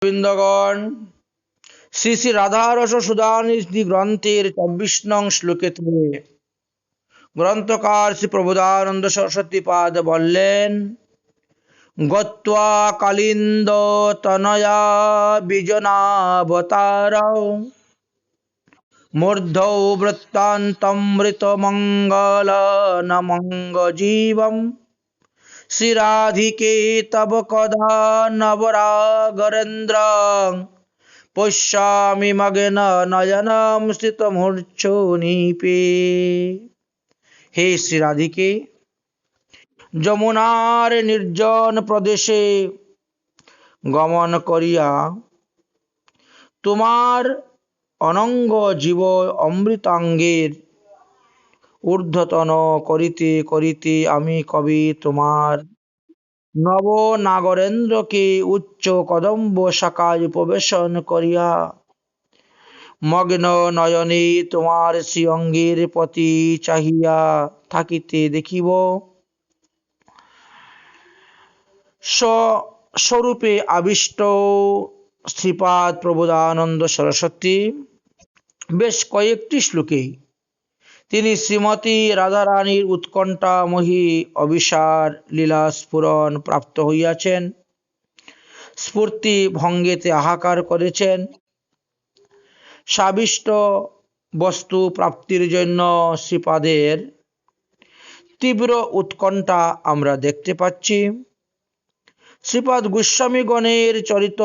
ভক্তবৃন্দগণ, শ্রী শ্রী রাধারস সুধানিধি গ্রন্থের ২৪ নং শ্লোকেতে গ্রন্থকার শ্রী প্রবোধানন্দ সরস্বতী পাদ বললেন, গত্বা কালিন্দ তনয়া বিজনাবতারৌ মূর্ধৌ বৃত্তান্তমৃত মঙ্গল নমঙ্গ জীবম শ্রীরাধিকে তব কদা নবরাগরেন্দ্র পশ্যামি মগ্ন নয়নম স্থিতমূর্ছনিপে। হে শ্রী রাধিকে, যমুনার নির্জন প্রদেশে গমন করিয়া তোমার অনঙ্গ জীব অমৃতাঙ্গের ঊর্ধ্বতন করিতে করিতে আমি কবি তোমার নব নাগরেন্দ্রকে উচ্চ কদম্ব শাখায় উপবেশন করিয়া মগ্ন নয়নে তোমার শ্রী অঙ্গের প্রতি চাহিয়া থাকিতে দেখিব। স্বরূপে আবিষ্ট শ্রীপাদ প্রবোধানন্দ সরস্বতী বেশ কয়েকটি শ্লোকে তিনি শ্রীমতী রাধারানীর উৎকণ্ঠাময়ী অবিসার লীলা স্ফুরণ প্রাপ্ত হইয়াছেন, স্ফূর্তি ভঙ্গেতে হাহাকার করেছেন। সাবিষ্ট বস্তু প্রাপ্তির জন্য শ্রীপাদের তীব্র উৎকণ্ঠা আমরা দেখতে পাচ্ছি। শ্রীপাদ গোস্বামীগণের চরিত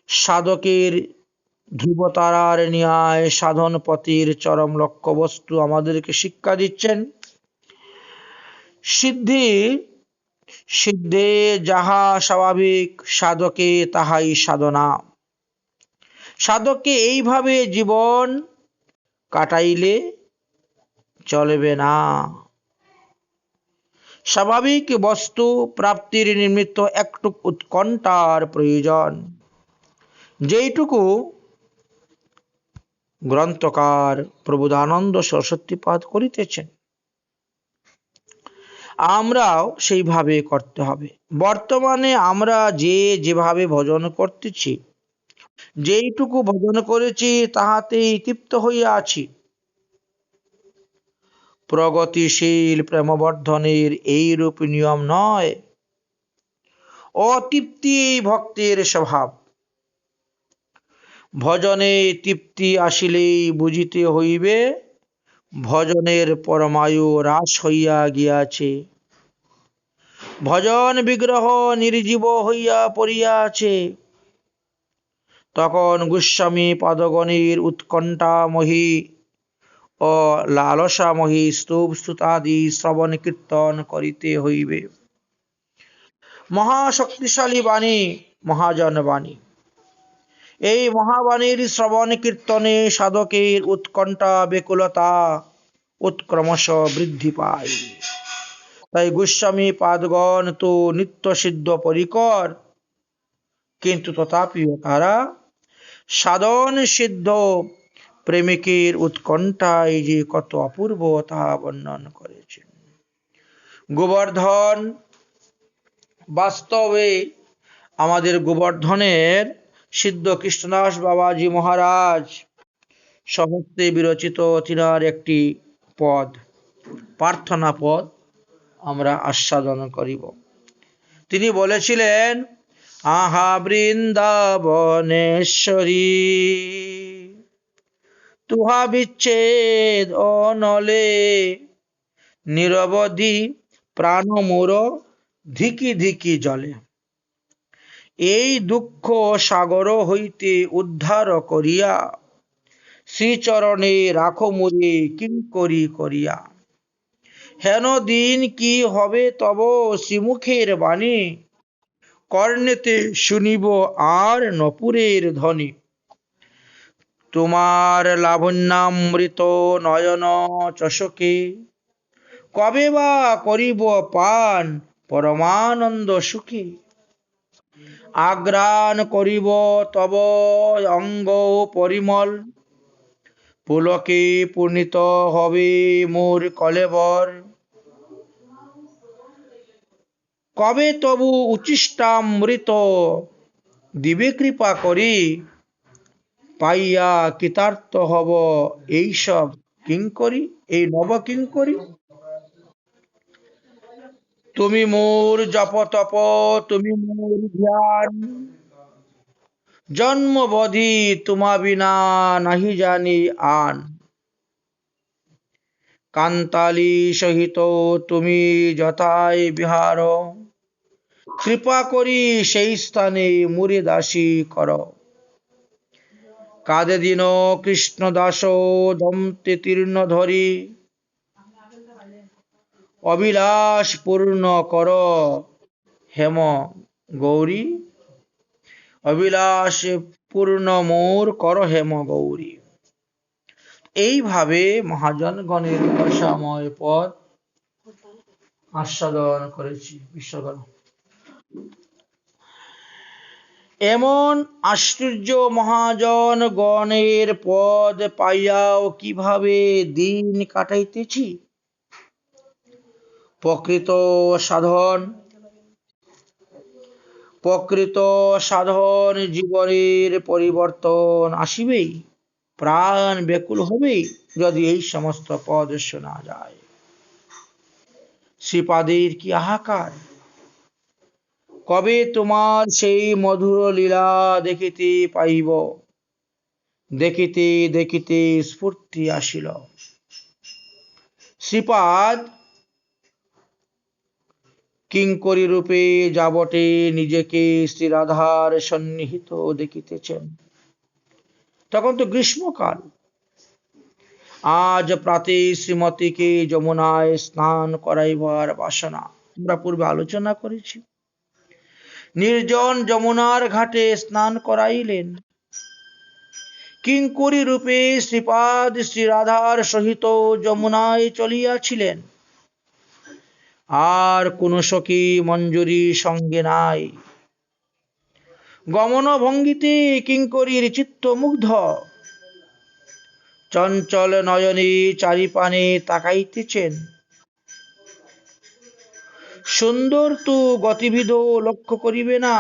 সাধকের ধ্রুবতারার ন্যায় সাধন পথের চরম লক্ষ্য বস্তু আমাদেরকে শিক্ষা দিচ্ছেন। সিদ্ধে যাহা স্বাভাবিক, সাধকে তাহাই সাধনা। সাধককে এইভাবে জীবন কাটাইলে চলবে না। স্বাভাবিক বস্তু প্রাপ্তির নিমিত্ত একটু উৎকণ্ঠার প্রয়োজন, যেইটুকু গ্রন্থকার প্রবোধানন্দ সরস্বতী পাদ করিতেছেন, আমরাও সেইভাবে করতে হবে। বর্তমানে আমরা যেভাবে ভজন করতেছি, যেইটুকু ভজন করেছি তাহাতেই তৃপ্ত হইয়া আছি। প্রগতিশীল প্রেমবর্ধনের এইরূপ নিয়ম নয়। অতৃপ্তি ভক্তের স্বভাব। ভজনে তৃপ্তি আসিলেই বুঝিতে হইবে ভজনের পরমায়ু হ্রাস হইয়া গিয়াছে, ভজন বিগ্রহ নির্জীব হইয়া পড়িয়াছে। তখন গোস্বামী পাদগণের উৎকণ্ঠাময়ী ও লালসাময়ী স্তব স্তুতাদি শ্রবণ কীর্তন করিতে হইবে। মহাশক্তিশালী বাণী, মহাজন বাণী। এই মহাবাণীর শ্রবণ কীর্তনে সাধকের উৎকণ্ঠা ব্যাকুলতা উৎক্রমশ বৃদ্ধি পায়। তাই গোস্বামী পাদগণ তো নিত্য সিদ্ধ পরিকর, কিন্তু তথাপিও তারা সাধন সিদ্ধ প্রেমিকের উৎকণ্ঠায় যে কত অপূর্ব তাহা বর্ণন করেছেন। গোবর্ধন, বাস্তবে আমাদের গোবর্ধনের সিদ্ধ কৃষ্ণদাস বাবাজি মহারাজ সমস্তে বিরচিত তিনার একটি পদ, প্রার্থনা পদ আমরা আস্বাদন করিব। তিনি বলেছিলেন, আহা বৃন্দাবনেশ্বরী তুহা বিচ্ছেদ অনলে নিরবধি প্রাণ মোর ধিকি ধিকি জলে। এই দুঃখ সাগর হইতে উদ্ধার করিয়া শ্রীচরণে রাখো মোরে কিঙ্করি করিয়া। হেন দিন কি হবে তব শ্রীমুখের বাণী, কর্ণেতে শুনিব আর নপুরের ধ্বনি। তোমার লাবণ্যামৃত নয়ন চষকে কবে বা করিব পান পরমানন্দ সুখে। আগ্রাণ করিব তব অঙ্গ পরিমল, পুলকে পূর্ণিত হবে মোর কলেবর। কবে তবু উচ্ছিষ্টামৃত দিবে কৃপা করি, পাইয়া কৃতার্থ হব এইসব কিঙ্করি, এই নব কিঙ্করি। তুমি মোর জপ তপ, তুমি মোর ধ্যান, জন্মবধি তোমা বিনা নাহি জানি আন। কান্তালি সহিত তুমি যথায় বিহার, কৃপা করি সেই স্থানে মুরে দাসী কর। কাদে দিন কৃষ্ণ দাস দম্তে তীর্ণ ধরি, অবিলাস পূর্ণ কর হেম গৌরী, অবিলাস পূর্ণ মোর কর হেম গৌরী। এইভাবে মহাজনগণের দশাময় পদ আস্বাদন করেছি বিশ্বকর্মা। এমন আশ্চর্য মহাজন গণের পদ পাইয়াও কিভাবে দিন কাটাইতেছি। প্রকৃত সাধন জীবনের পরিবর্তন আসিবেই, প্রাণ ব্যাকুল হবেই যদি এই সমস্ত পদ শোনা যায়। শ্রীপাদের কি হাহাকার, কবে তোমার সেই মধুর লীলা দেখিতে পাইব। দেখিতে দেখিতে স্ফূর্তি আসিল, শ্রীপাদ কিঙ্করী রূপে যাবটে নিজেকে শ্রীরাধার সন্নিহিত দেখিতেছেন। তখন তো গ্রীষ্মকাল। আজ প্রাতে শ্রীমতীকে যমুনায় স্নান করাইবার বাসনা আমরা পূর্বে আলোচনা করেছি। নির্জন যমুনার ঘাটে স্নান করাইলেন। কিঙ্করী রূপে শ্রীপাদ শ্রীরাধার সহিত যমুনায় চলিয়াছিলেন। আর কোন সখী মঞ্জুরি সঙ্গে নাই। গমন ভঙ্গিতে কিঙ্করীর চিত্ত মুগ্ধ, চঞ্চল নয়নে চারিপানে তাকাইতেছেন। সুন্দর তো গতিবিধ লক্ষ্য করিবে না,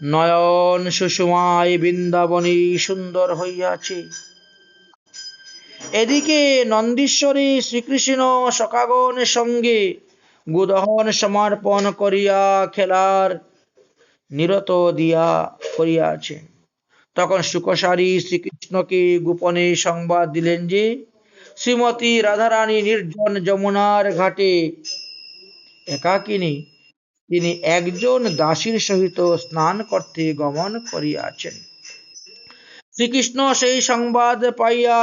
নয়ন সুষমায় বৃন্দাবনী সুন্দর হইয়াছে। এদিকে নন্দীশ্বরে শ্রীকৃষ্ণ সখাগণের সঙ্গে গোদহন সমর্পণ করিয়া খেলার নিরত দিয়া করিয়াছেন। তখন শুকসারী শ্রীকৃষ্ণকে গোপনে সংবাদ দিলেন যে শ্রীমতী রাধারানী নির্জন যমুনার ঘাটে একাকিনী, তিনি একজন দাসীর সহিত স্নান করতে গমন করিয়াছেন। শ্রীকৃষ্ণ সেই সংবাদ পাইয়া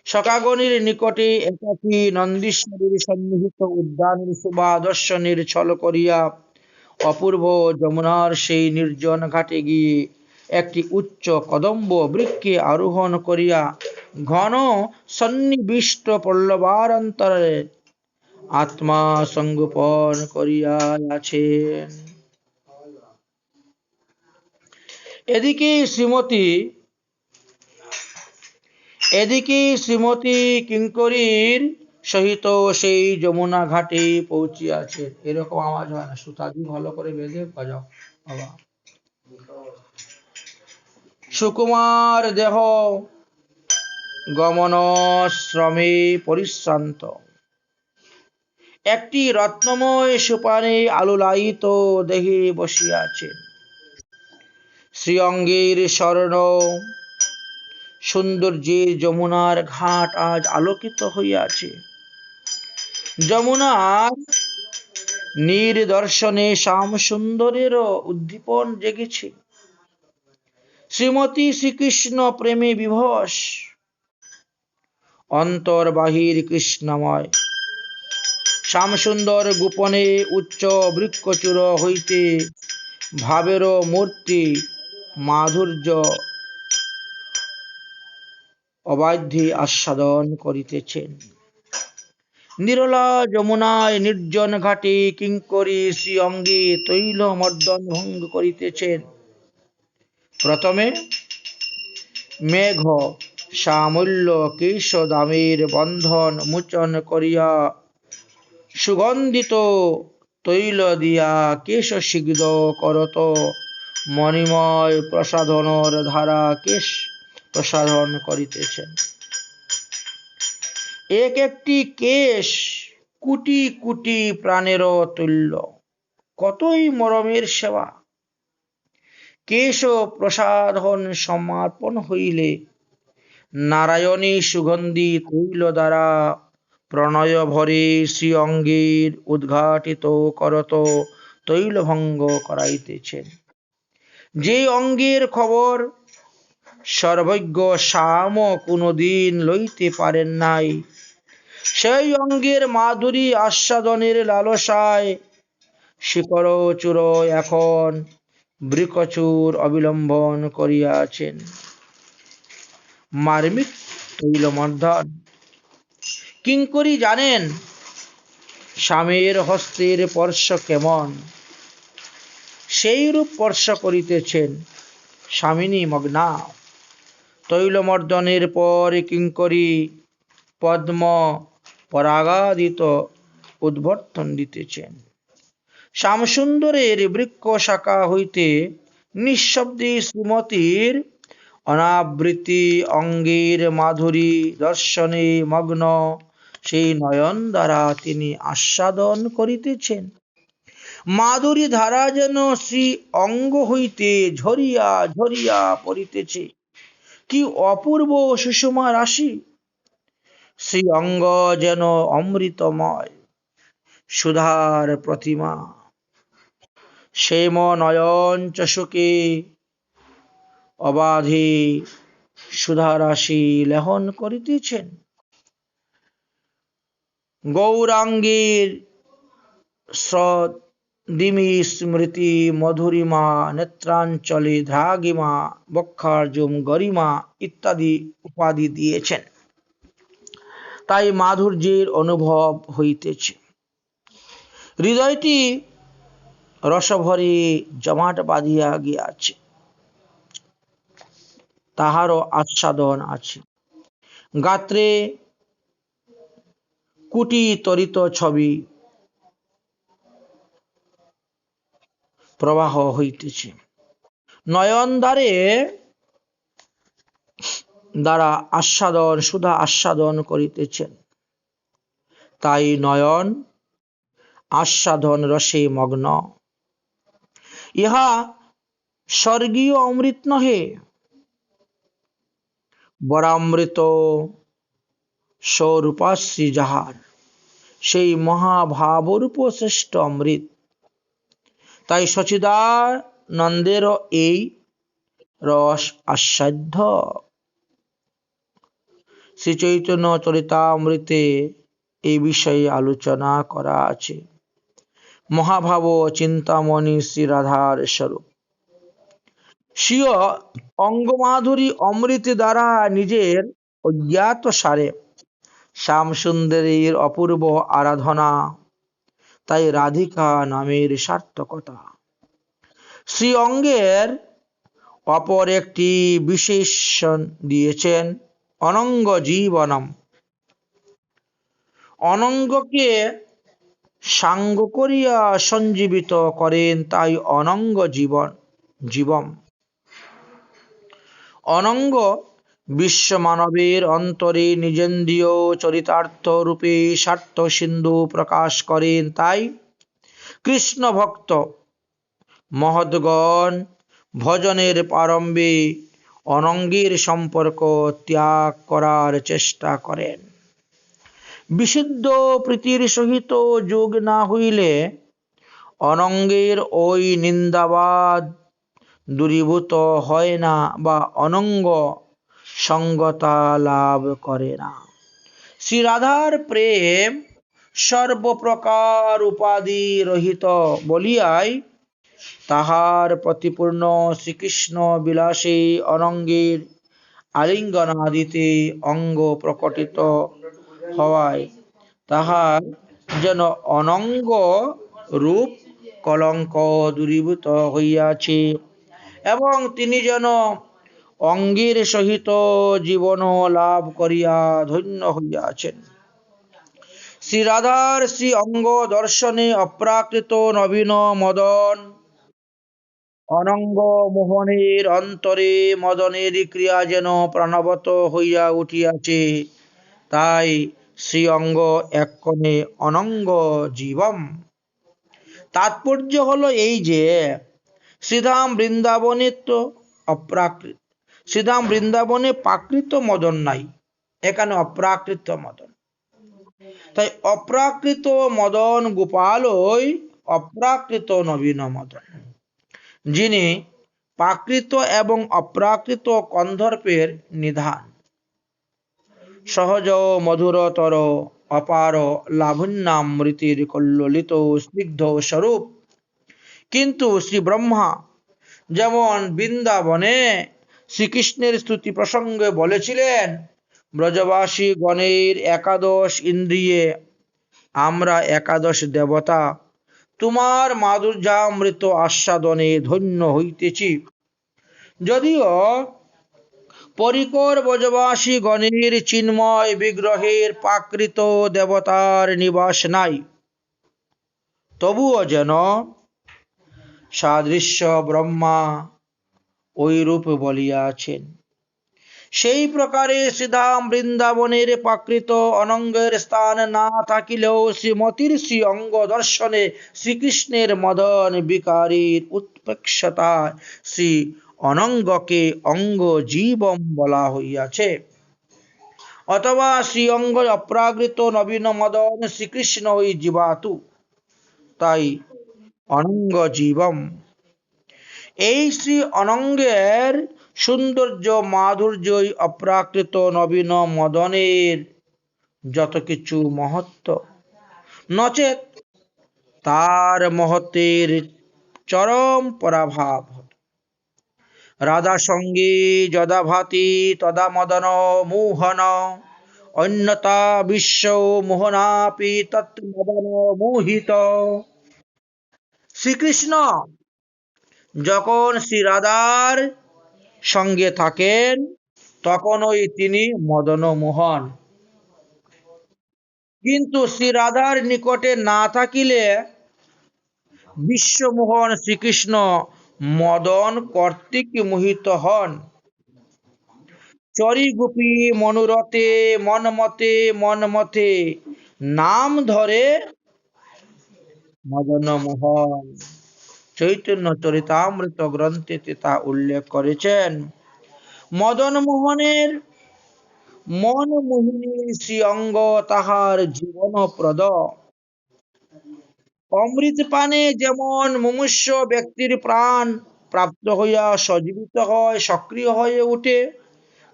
সখাগণের নিকটে একাকী নন্দীশ্বরের সন্নিহিত উদ্যানের শোভা দর্শনের ছল করিয়া অপূর্ব যমুনার সেই নির্জন ঘাটে গিয়ে একটি উচ্চ কদম্ব বৃক্ষে আরোহণ করিয়া ঘন সন্নিবিষ্ট পল্লবান্তরে আত্মা সংগোপন করিয়া আছেন। এদিকে শ্রীমতী কিঙ্করীর সহিত সেই যমুনা ঘাটে পৌঁছিয়াছেন। এরকম আওয়াজ হয় না, সুতাদি ভালো করে বেঁধে বাজাও বাবা। সুকুমার দেহ গমন শ্রমে পরিশ্রান্ত, একটি রত্নময় সোপানে আলোলায়িত দেহে বসিয়াছেন। শ্রীঅঙ্গের স্বর্ণ সৌন্দর্যের যমুনার ঘাট আজ আলোকিত হইয়াছে। যমুনার নির্দর্শনে শ্যাম সুন্দরেরও উদ্দীপন জেগেছে। শ্রীমতী শ্রীকৃষ্ণ প্রেমে বিভস, অন্তর বাহির কৃষ্ণময়। শ্যামসুন্দর গোপনে উচ্চ বৃক্ষচূড় হইতে ভাবের মূর্তি মাধুর্য অবাধ্যে আস্বাদন করিতেছেন। নিরলা যমুনায় নির্জন ঘাটে কিঙ্করী শ্রী অঙ্গে তৈল মর্দন ভঙ্গ করিতেছেন। প্রথমে মেঘ শ্যামল্য কেশ দামের বন্ধন মোচন করিয়া সুগন্ধিত তৈল দিয়া কেশ সিগ্ধ করত, মণিময় প্রসাধনর ধারা কেশ প্রসাধন করিতেছেন। এক একটি কেশ কোটি কোটি প্রাণের তুল্য, কতই মরমের সেবা। কেশ প্রসাধন সমর্পণ হইলে নারায়ণী সুগন্ধি তৈল দ্বারা প্রণয় ভরে শ্রী অঙ্গের উদ্ঘাটিত করত তৈল ভঙ্গ করাইতেছেন। যে অঙ্গের খবর সর্বজ্ঞ শ্যাম কোনদিন লইতে পারেন নাই, সেই অঙ্গের মাধুরী আস্বাদনের লালসায় শিকর চূড় এখন বৃকচূর অবিলম্বন করিয়াছেন। মার্মিক তৈলমর্ধন কিঙ্করী জানেন স্বামীর হস্তের স্পর্শ কেমন, সেইরূপ স্পর্শ করিতেছেন স্বামিনী মগ্না। তৈলমর্দনের পর কিঙ্করী পদ্ম পরাগাদিত উদ্বর্তন দিতেছেন। শ্যামসুন্দরের বৃক্ষ শাখা হইতে নিঃশব্দে শ্রীমতীর অনাবৃতি অঙ্গের মাধুরী দর্শনে মগ্ন সেই নয়ন দ্বারা তিনি আস্বাদন করিতেছেন। মাধুরী ধারা যেন শ্রী অঙ্গ হইতে ঝরিয়া ঝরিয়া পড়িতেছে। কি অপূর্ব সুষমা রাশি! শ্রী অঙ্গ যেন অমৃতময় সুধার প্রতিমা। শ্যাম নয়ন চষকে অবাধে সুধারাশি লেহন করিতেছেন। গৌরাঙ্গীর দিমি স্মৃতি মধুরিমা নেত্রাঞ্চলে ধ্রাগিমা বক্ষার্জুম গরিমা ইত্যাদি উপাধি দিয়েছেন। তাই মাধুর্যের অনুভব হইতেছে। হৃদয়টি রসভরে জমাট বাঁধিয়া গিয়াছে, তাহারও আস্বাদন আছে। গাত্রে কুটি তরিত ছবি প্রবাহ হইতেছে। নয়ন দ্বারা আস্বাদন সুধা আস্বাদন করিতেছেন। তাই নয়ন আস্বাদন রসে মগ্ন। ইহা স্বর্গীয় অমৃত নহে, বরামৃত স্বরূপাশ্রী যাহার, সেই মহাভাবরূপ শ্রেষ্ঠ অমৃত। তাই সচিদানন্দের এই রস আস্বাদ্য। শ্রী চৈতন্য চরিতামৃতে এই বিষয়ে আলোচনা করা আছে। মহাভাব চিন্তামণি শ্রী রাধার স্বরূপ। স্বীয় অঙ্গমাধুরী অমৃত দ্বারা নিজের অজ্ঞাত সারে শ্যামসুন্দরীর অপূর্ব আরাধনা, তাই রাধিকা নামের সার্থকতা। শ্রী অঙ্গের অপর একটি বিশেষণ দিয়েছেন অনঙ্গ জীবনম। অনঙ্গকে সাঙ্গ করিয়া সঞ্জীবিত করেন, তাই অনঙ্গ জীবম। অনঙ্গ বিশ্ব মানবের অন্তরে নিজেন্দ্রিয় চরিতার্থ রূপে স্বার্থ সিন্ধু প্রকাশ করেন, তাই কৃষ্ণ ভক্ত মহৎগণ ভজনের প্রারম্ভে অনঙ্গের সম্পর্ক ত্যাগ করার চেষ্টা করেন। বিশুদ্ধ প্রীতির সহিত যোগ না হইলে অনঙ্গের ওই নিন্দাবাদ দূরীভূত হয় না বা অনঙ্গ সঙ্গতা লাভ করে না। শ্রী রাধার প্রেম সর্বপ্রকার উপাধি রহিত বলিয়াই তাহার প্রতিপূর্ণ শ্রীকৃষ্ণ বিলাসে অনঙ্গের আলিঙ্গনাদিতে অঙ্গ প্রকটিত হওয়ায় তাহার যেন অনঙ্গ রূপ কলঙ্ক দূরীভূত হইয়াছে এবং তিনি যেন অঙ্গের সহিত জীবন লাভ করিয়া ধন্য হইয়াছেন। শ্রী রাধার শ্রী অঙ্গ দর্শনে অপ্রাকৃত নবীন মদন অনঙ্গ মোহনের অন্তরে মদনের ক্রিয়া যেন প্রাণবত হইয়া উঠিয়াছে, তাই শ্রী অঙ্গ এক্ষণে অনঙ্গ জীবম। তাৎপর্য হলো এই যে শ্রীধাম বৃন্দাবনে তো অপ্রাকৃত, শ্রীধাম বৃন্দাবনে প্রাকৃত মদন নাই, এখানে অপ্রাকৃত মদন। তাই অপ্রাকৃত মদন গোপালই অপ্রাকৃত নবীন মদন, যিনি প্রাকৃত এবং অপ্রাকৃত কন্ধর্পের নিধান। সহজ মধুরতর অপার লাবণ্যামৃতির কল্লোলিত স্নিগ্ধ স্বরূপ। কিন্তু শ্রী ব্রহ্মা যেমন বৃন্দাবনে শ্রীকৃষ্ণের স্তুতি প্রসঙ্গে বলেছিলেন, ব্রজবাসী গণের একাদশ ইন্দ্রিয়ে আমরা একাদশ দেবতা, তোমার মাধুর্যামৃত আস্বাদনে ধন্য হইতেছি। যদিও পরিকর ব্রজবাসী গণের চিন্ময় বিগ্রহের প্রাকৃত দেবতার নিবাস নাই, তবুও যেন সাদৃশ্য ব্রহ্মা ঐরূপ বলিয়াছেন। সেই প্রকারে শ্রীধাম বৃন্দাবনের প্রাকৃত অনঙ্গের স্থান না থাকিলেও শ্রীমতীর শ্রী অঙ্গ দর্শনে শ্রীকৃষ্ণের মদন বিকারীর উৎপ্রেক্ষতা শ্রী অনঙ্গকে অঙ্গ জীবম বলা হইয়াছে। অথবা শ্রী অঙ্গ অপ্রাকৃত নবীন মদন শ্রীকৃষ্ণ ওই জীবাতু, তাই অনঙ্গ জীবম। এই শ্রী অনঙ্গের সৌন্দর্য মাধুর্যই অপ্রাকৃত নবীন মদনের যত কিছু মহত্ব, নচেত তার মহত্বের চরম পরাভাব। রাধা সঙ্গে যদা ভাতি তদা মদন মোহন, অন্যতা বিশ্ব মোহনাপি তৎ মদন মোহিত। শ্রীকৃষ্ণ যখন শ্রী রাধার সঙ্গে থাকেন তখনই তিনি মদন মোহন, কিন্তু শ্রী রাধার নিকটে না থাকিলে বিশ্বমোহন শ্রীকৃষ্ণ মদন কর্তৃক মোহিত হন। চরি গোপী মনোরথে মনমতে মনমথে নাম ধরে মদন মোহন। চৈতন্য চরিতামৃত গ্রন্থে তা উল্লেখ করেছেন। মদন মোহনের মন মোহিনী শ্রী অঙ্গ তাহার জীবনপ্রদ। অমৃত পানে যেমন মুমূর্ষ ব্যক্তির প্রাণ প্রাপ্ত হইয়া সজীবিত হয়, সক্রিয় হয়ে ওঠে,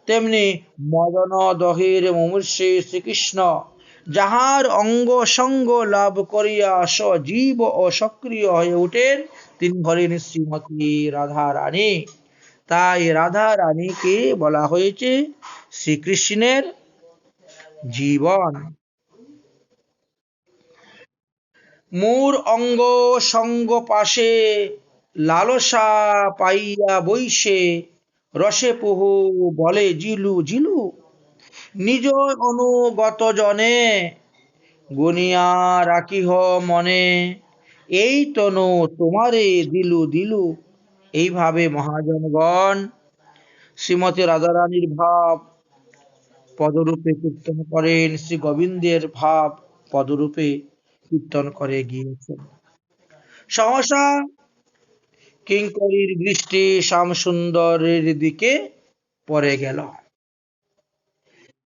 তেমনি মদন দহের মুমূর্ষে শ্রীকৃষ্ণ যাহার অঙ্গ সঙ্গ লাভ করিয়া সজীব ও সক্রিয় হয়ে ওঠেন, তিনি হলেন শ্রীমতী রাধা রানী। তাই রাধা রানীকে বলা হয়েছে শ্রীকৃষ্ণের জীবন। মোর অঙ্গ সঙ্গ পাশে লালসা পাইয়া বৈশে, রসে পুহু বলে জিলু জিলু, নিজ অনুগত জনে গুনিয়া রাখিহ মনে, এই তনু তোমারে দিলু দিলু। এইভাবে মহাজনগণ শ্রীমতী রাধারানীর ভাব পদরূপে কীর্তন করেন, শ্রী গোবিন্দের ভাব পদরূপে কীর্তন করে গিয়েছেন। সহসা কিঙ্করীর দৃষ্টি শ্যামসুন্দরের দিকে পড়ে গেল।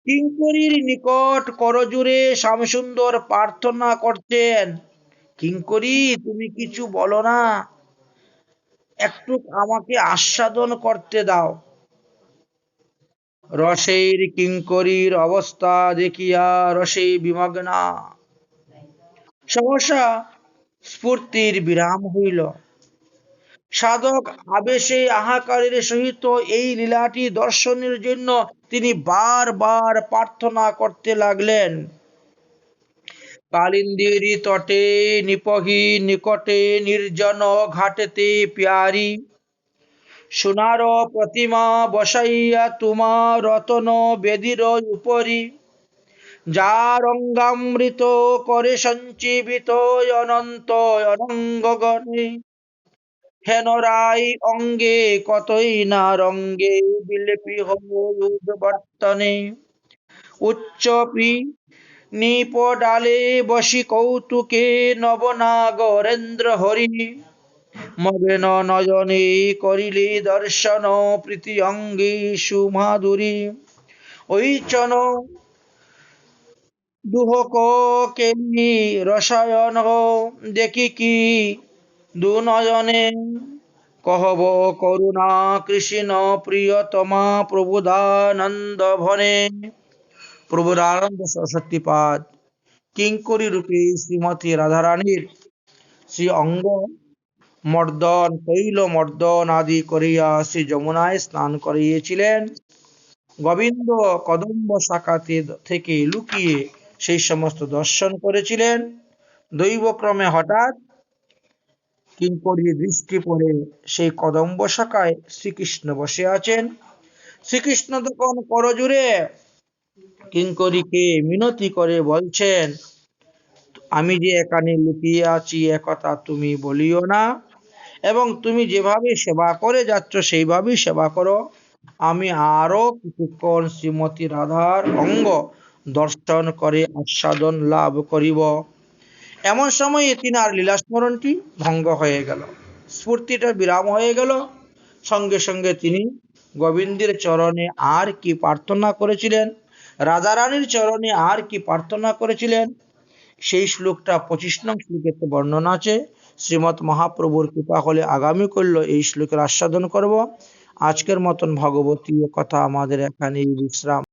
কিঙ্করীর নিকট করজোড়ে শ্যামসুন্দর প্রার্থনা করছেন, কিঙ্করী তুমি কিছু বলো না, একটু আমাকে আস্বাদন করতে দাও। রসের কিঙ্করীর অবস্থা দেখিয়া রসে বিমগ্না সহসা স্ফূর্তির বিরাম হইল। সাধক আবেশে আহাকারের সহিত এই লীলাটি দর্শনের জন্য তিনি বার বার প্রার্থনা করতে লাগলেন। কালিন্দীর তটে নিপহি নিকটে নির্জন ঘাটেতে প্যারি, সোনার প্রতিমা বসাইয়া তোমার রতন বেদির উপরি, যার অঙ্গামৃত করে সঞ্জীবিত অনন্ত অনঙ্গগণে, হেন রাই অঙ্গে কতই না রঙ্গে বিলেপি বর্তনে, উচ্চপি নিপডালে বসি কৌতুকে নবনাগরেন্দ্র হরি, মগেন নয়নে করিলে দর্শন প্রীতি অঙ্গে সুমাধুরী, ঐচন দুহক কেলি রসায়ন দেখি কি দুনয়নে, কহব করুণা কৃষ্ণ প্রিয়তমা প্রবোধানন্দ ভনে। প্রবোধানন্দ সরস্বতী পাদ কিঙ্করী রূপে শ্রীমতী রাধারানীর শ্রী অঙ্গ মর্দন তৈল মর্দন আদি করিয়া শ্রী যমুনায় স্নান করিয়েছিলেন। গোবিন্দ কদম্ব শাখাতে থেকে লুকিয়ে সেই সমস্ত দর্শন করেছিলেন। দৈবক্রমে হঠাৎ কিঙ্করী দৃষ্টি পড়ে সেই কদম্ব শাখায় শ্রীকৃষ্ণ বসে আছেন। শ্রীকৃষ্ণ তখন করজুড়ে কিঙ্করীকে মিনতি করে বলছেন, আমি যে এখানে লুকিয়ে আছি একথা তুমি বলিও না, এবং তুমি যেভাবে সেবা করে যাচ্ছ সেইভাবেই সেবা করো। আমি আরো কিছুক্ষণ শ্রীমতী রাধার অঙ্গ দর্শন করে আস্বাদন লাভ করিব। এমন সময়ে তিনার লীলাস্মরণটি ভঙ্গ হয়ে গেল, স্ফূর্তিটা বিরাম হয়ে গেল। সঙ্গে সঙ্গে তিনি গোবিন্দের চরণে আর কি প্রার্থনা করেছিলেন, রাধারানীর চরণে আর কি প্রার্থনা করেছিলেন, সেই শ্লোকটা 25 নং শ্লোকেতে বর্ণনা আছে। শ্রীমৎ মহাপ্রভুর কৃপা হলে আগামী করল এই শ্লোকের আস্বাদন করব। আজকের মতন ভগবতীয় কথা আমাদের এখানেই বিশ্রাম।